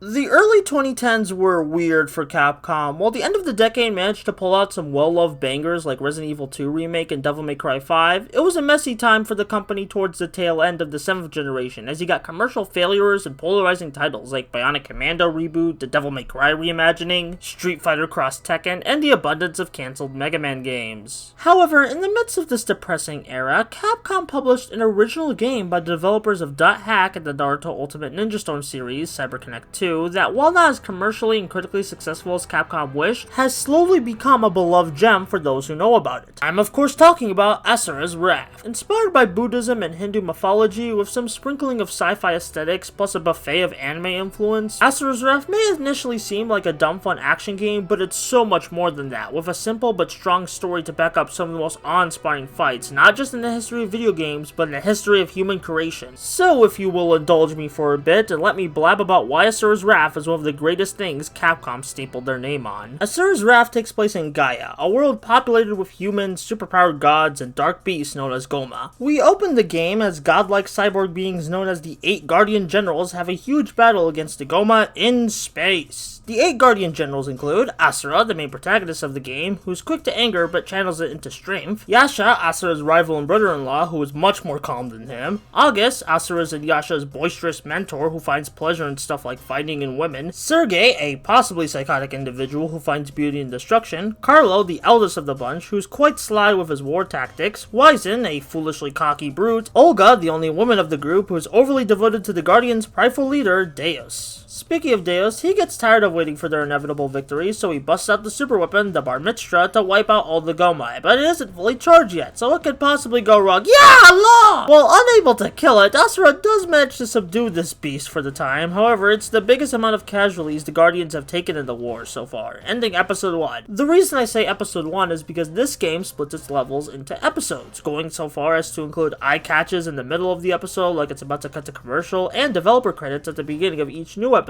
The early 2010s were weird for Capcom. While the end of the decade managed to pull out some well-loved bangers like Resident Evil 2 Remake and Devil May Cry 5, it was a messy time for the company towards the tail end of the 7th generation, as you got commercial failures and polarizing titles like Bionic Commando reboot, the Devil May Cry reimagining, Street Fighter Cross Tekken, and the abundance of cancelled Mega Man games. However, in the midst of this depressing era, Capcom published an original game by the developers of Dot Hack and the Naruto Ultimate Ninja Storm series, CyberConnect 2, that, while not as commercially and critically successful as Capcom wished, has slowly become a beloved gem for those who know about it. I'm of course talking about Asura's Wrath. Inspired by Buddhism and Hindu mythology with some sprinkling of sci-fi aesthetics plus a buffet of anime influence, Asura's Wrath may initially seem like a dumb fun action game, but it's so much more than that, with a simple but strong story to back up some of the most awe-inspiring fights, not just in the history of video games, but in the history of human creation. So if you will indulge me for a bit and let me blab about why Asura's Wrath is one of the greatest things Capcom stapled their name on. Asura's Wrath takes place in Gaia, a world populated with humans, superpowered gods, and dark beasts known as Goma. We open the game as godlike cyborg beings known as the 8 Guardian Generals have a huge battle against the Goma in space. The 8 Guardian Generals include Asura, the main protagonist of the game, who's quick to anger but channels it into strength, Yasha, Asura's rival and brother-in-law, who is much more calm than him, August, Asura's and Yasha's boisterous mentor who finds pleasure in stuff like fighting and women, Sergei, a possibly psychotic individual who finds beauty in destruction, Carlo, the eldest of the bunch, who's quite sly with his war tactics, Wizen, a foolishly cocky brute, Olga, the only woman of the group who is overly devoted to the Guardians' prideful leader, Deus. Speaking of Deus, he gets tired of waiting for their inevitable victory, so he busts out the super weapon, the Bar Mitzvah, to wipe out all the Gomai, but it isn't fully charged yet, so what could possibly go wrong? Yeah, law! While unable to kill it, Asura does manage to subdue this beast for the time. However, it's the biggest amount of casualties the Guardians have taken in the war so far, ending episode 1. The reason I say episode 1 is because this game splits its levels into episodes, going so far as to include eye catches in the middle of the episode like it's about to cut to commercial, and developer credits at the beginning of each new episode.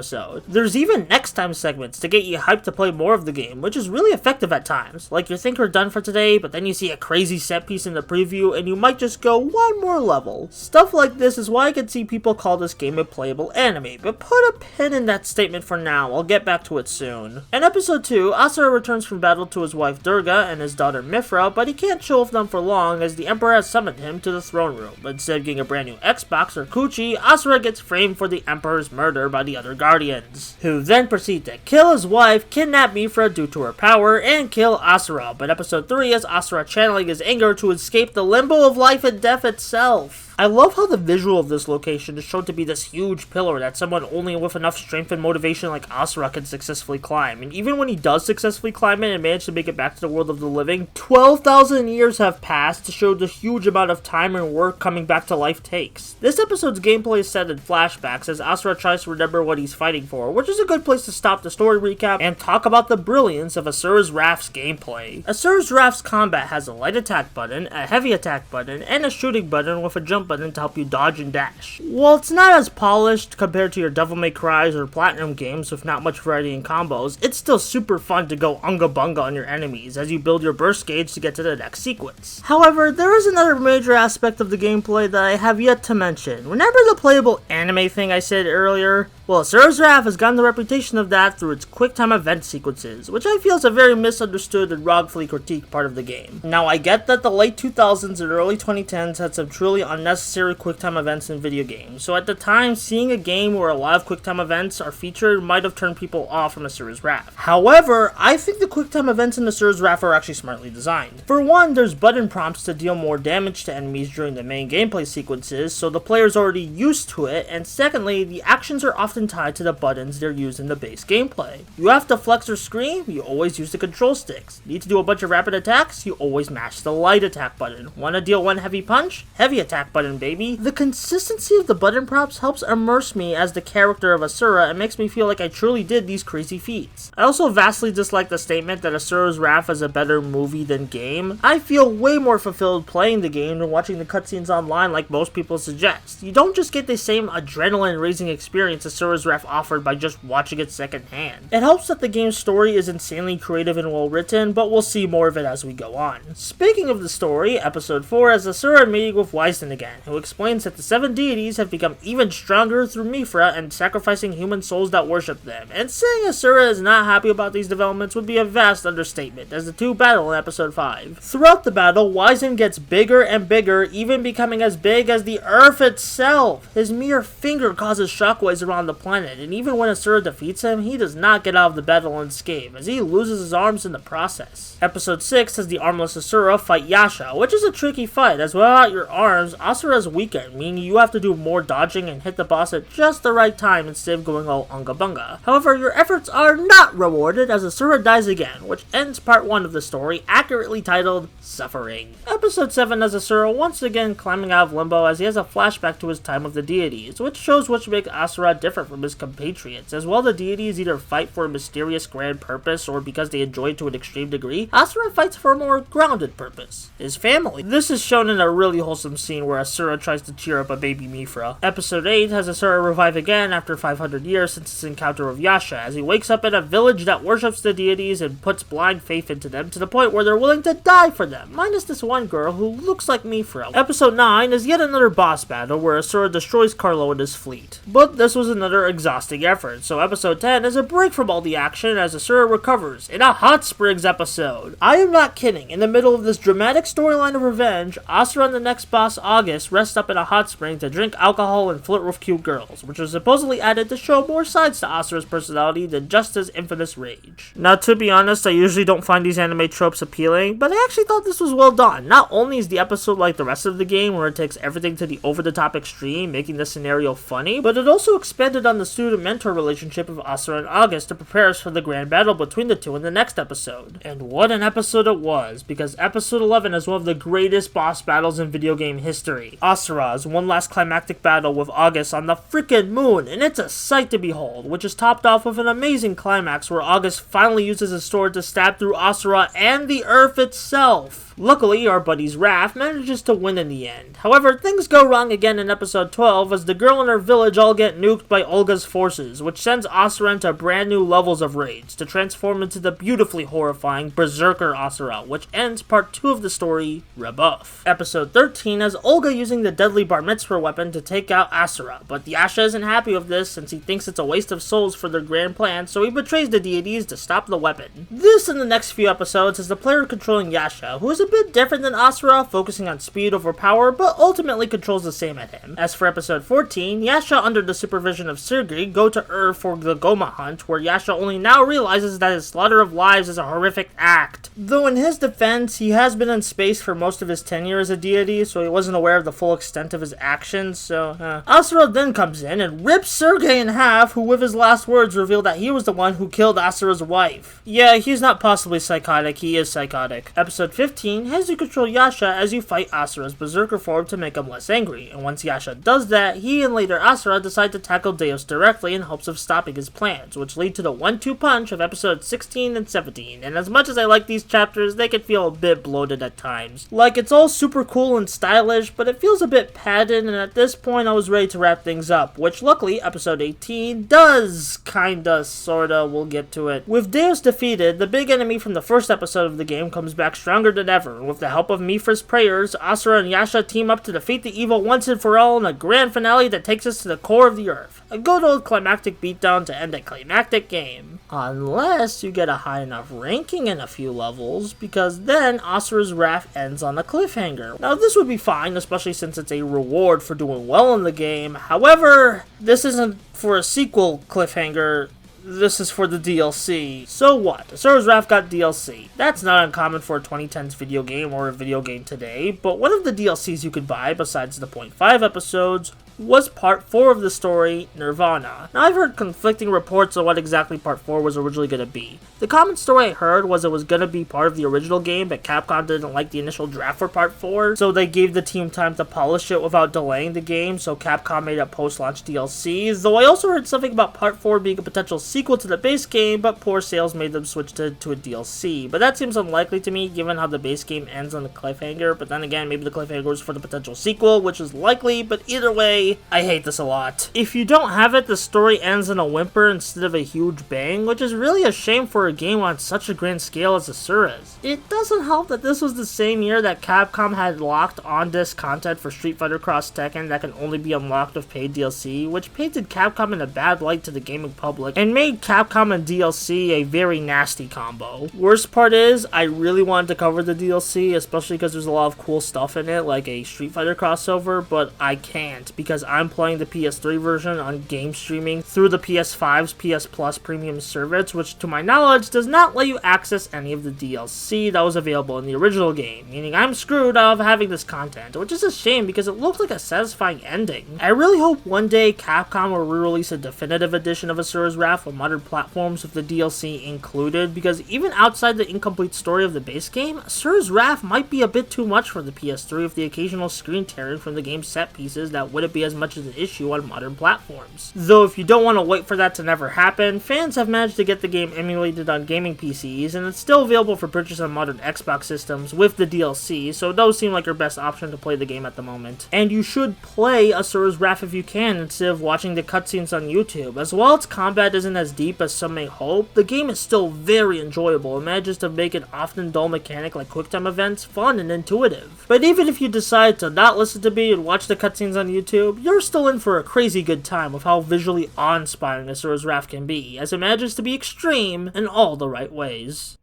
There's even next time segments to get you hyped to play more of the game, which is really effective at times. Like you think you're done for today, but then you see a crazy set piece in the preview and you might just go one more level. Stuff like this is why I can see people call this game a playable anime, but put a pin in that statement for now, I'll get back to it soon. In episode 2, Asura returns from battle to his wife Durga and his daughter Mithra, but he can't chill with them for long as the Emperor has summoned him to the throne room. But instead of getting a brand new Xbox or Coochie, Asura gets framed for the Emperor's murder by the other Guardians, who then proceed to kill his wife, kidnap Mithra due to her power, and kill Asura. But episode 3 is Asura channeling his anger to escape the limbo of life and death itself. I love how the visual of this location is shown to be this huge pillar that someone only with enough strength and motivation like Asura can successfully climb, and even when he does successfully climb it and manage to make it back to the world of the living, 12,000 years have passed to show the huge amount of time and work coming back to life takes. This episode's gameplay is set in flashbacks as Asura tries to remember what he's fighting for, which is a good place to stop the story recap and talk about the brilliance of Asura's Wrath's gameplay. Asura's Wrath's combat has a light attack button, a heavy attack button, and a shooting button with a jump button to help you dodge and dash. While it's not as polished compared to your Devil May Cry's or Platinum games with not much variety in combos, it's still super fun to go unga bunga on your enemies as you build your burst gauge to get to the next sequence. However, there is another major aspect of the gameplay that I have yet to mention. Remember the playable anime thing I said earlier? Well, Asura's Wrath has gotten the reputation of that through its quick-time event sequences, which I feel is a very misunderstood and wrongfully critiqued part of the game. Now, I get that the late 2000s and early 2010s had some truly unnecessary quick-time events in video games, so at the time, seeing a game where a lot of quick-time events are featured might have turned people off from Asura's Wrath. However, I think the quick-time events in Asura's Wrath are actually smartly designed. For one, there's button prompts to deal more damage to enemies during the main gameplay sequences, so the player's already used to it, and secondly, the actions are often tied to the buttons they're used in the base gameplay. You have to flex or scream, you always use the control sticks. Need to do a bunch of rapid attacks, you always mash the light attack button. Want to deal one heavy punch? Heavy attack button, baby. The consistency of the button prompts helps immerse me as the character of Asura and makes me feel like I truly did these crazy feats. I also vastly dislike the statement that Asura's Wrath is a better movie than game. I feel way more fulfilled playing the game than watching the cutscenes online like most people suggest. You don't just get the same adrenaline-raising experience Asura Asura's Wrath offered by just watching it secondhand. It helps that the game's story is insanely creative and well written, but we'll see more of it as we go on. Speaking of the story, episode 4 has Asura meeting with Wyzen again, who explains that the 7 deities have become even stronger through Mithra and sacrificing human souls that worship them, and saying Asura is not happy about these developments would be a vast understatement, as the two battle in episode 5. Throughout the battle, Wyzen gets bigger and bigger, even becoming as big as the Earth itself. His mere finger causes shockwaves around the planet, and even when Asura defeats him, he does not get out of the battle unscathed, as he loses his arms in the process. Episode 6 has the armless Asura fight Yasha, which is a tricky fight, as without your arms, Asura is weakened, meaning you have to do more dodging and hit the boss at just the right time instead of going all unga bunga. However, your efforts are not rewarded as Asura dies again, which ends part 1 of the story, accurately titled Suffering. Episode 7 has Asura once again climbing out of limbo as he has a flashback to his time with the deities, which shows what makes Asura different from his compatriots, as while the deities either fight for a mysterious grand purpose or because they enjoy it to an extreme degree, Asura fights for a more grounded purpose, his family. This is shown in a really wholesome scene where Asura tries to cheer up a baby Mithra. Episode 8 has Asura revive again after 500 years since his encounter with Yasha, as he wakes up in a village that worships the deities and puts blind faith into them to the point where they're willing to die for them, minus this one girl who looks like Mithra. Episode 9 is yet another boss battle where Asura destroys Carlo and his fleet. But this was another exhausting effort, so episode 10 is a break from all the action as Asura recovers in a hot springs episode. I am not kidding, in the middle of this dramatic storyline of revenge, Asura and the next boss, August, rest up in a hot spring to drink alcohol and flirt with cute girls, which was supposedly added to show more sides to Asura's personality than just his infamous rage. Now, to be honest, I usually don't find these anime tropes appealing, but I actually thought this was well done. Not only is the episode like the rest of the game, where it takes everything to the over-the-top extreme, making the scenario funny, but it also expanded on the student-mentor relationship of Asura and August to prepare us for the grand battle between the two in the next episode. And what an episode it was, because episode 11 is one of the greatest boss battles in video game history. Asura's one last climactic battle with August on the freaking moon, and it's a sight to behold, which is topped off with an amazing climax where August finally uses his sword to stab through Asura and the Earth itself. Luckily, our buddy's Raph manages to win in the end. However, things go wrong again in episode 12 as the girl and her village all get nuked by Olga's forces, which sends Asura into brand new levels of rage to transform into the beautifully horrifying Berserker Asura, which ends part 2 of the story, Rebuff. Episode 13 has Olga using the deadly bar mitzvah weapon to take out Asura, but Yasha isn't happy with this since he thinks it's a waste of souls for their grand plan, so he betrays the deities to stop the weapon. This and the next few episodes is the player controlling Yasha, who is a bit different than Asura, focusing on speed over power, but ultimately controls the same at him. As for episode 14, Yasha, under the supervision of Sergei, go to Earth for the Goma hunt, where Yasha only now realizes that his slaughter of lives is a horrific act. Though in his defense, he has been in space for most of his tenure as a deity, so he wasn't aware of the full extent of his actions, so Asura then comes in and rips Sergei in half, who with his last words reveal that he was the one who killed Asura's wife. Yeah, he's not possibly psychotic, he is psychotic. Episode 15 has you control Yasha as you fight Asura's Berserker form to make him less angry, and once Yasha does that, he and later Asura decide to tackle Deus directly in hopes of stopping his plans, which lead to the 1-2 punch of episodes 16 and 17, and as much as I like these chapters, they can feel a bit bloated at times. Like, it's all super cool and stylish, but it feels a bit padded, and at this point I was ready to wrap things up, which luckily episode 18 does kinda, sorta, we'll get to it. With Deus defeated, the big enemy from the first episode of the game comes back stronger than ever. With the help of Mithra's prayers, Asura and Yasha team up to defeat the evil once and for all in a grand finale that takes us to the core of the Earth. A good old climactic beatdown to end a climactic game. Unless you get a high enough ranking in a few levels, because then Asura's Wrath ends on a cliffhanger. Now this would be fine, especially since it's a reward for doing well in the game. However, this isn't for a sequel cliffhanger. This is for the DLC. So what? Asura's Wrath got DLC. That's not uncommon for a 2010s video game or a video game today, but one of the DLCs you could buy, besides the .5 episodes, was part 4 of the story, Nirvana. Now I've heard conflicting reports on what exactly part 4 was originally going to be. The common story I heard was it was going to be part of the original game, but Capcom didn't like the initial draft for part 4, so they gave the team time to polish it without delaying the game, so Capcom made a post-launch DLC, though I also heard something about part 4 being a potential sequel to the base game, but poor sales made them switch to a DLC. But that seems unlikely to me, given how the base game ends on a cliffhanger, but then again, maybe the cliffhanger was for the potential sequel, which is likely, but either way, DLC, I hate this a lot. If you don't have it, the story ends in a whimper instead of a huge bang, which is really a shame for a game on such a grand scale as Asura's. It doesn't help that this was the same year that Capcom had locked on-disc content for Street Fighter Cross Tekken that can only be unlocked with paid DLC, which painted Capcom in a bad light to the gaming public, and made Capcom and DLC a very nasty combo. Worst part is, I really wanted to cover the DLC, especially because there's a lot of cool stuff in it, like a Street Fighter crossover, but I can't, because I'm playing the PS3 version on game streaming through the PS5's PS Plus premium service, which to my knowledge does not let you access any of the DLC that was available in the original game, meaning I'm screwed out of having this content, which is a shame because it looked like a satisfying ending. I really hope one day Capcom will re-release a definitive edition of Asura's Wrath on modern platforms with the DLC included, because even outside the incomplete story of the base game, Asura's Wrath might be a bit too much for the PS3 with the occasional screen tearing from the game's set pieces that wouldn't be as much as an issue on modern platforms. Though if you don't want to wait for that to never happen, fans have managed to get the game emulated on gaming PCs, and it's still available for purchase on modern Xbox systems with the DLC, so those seem like your best option to play the game at the moment. And you should play Asura's Wrath if you can, instead of watching the cutscenes on YouTube. As while its combat isn't as deep as some may hope, the game is still very enjoyable and manages to make an often dull mechanic like QuickTime events fun and intuitive. But even if you decide to not listen to me and watch the cutscenes on YouTube, you're still in for a crazy good time with how visually awe-inspiring Asura's Wrath can be, as it manages to be extreme in all the right ways.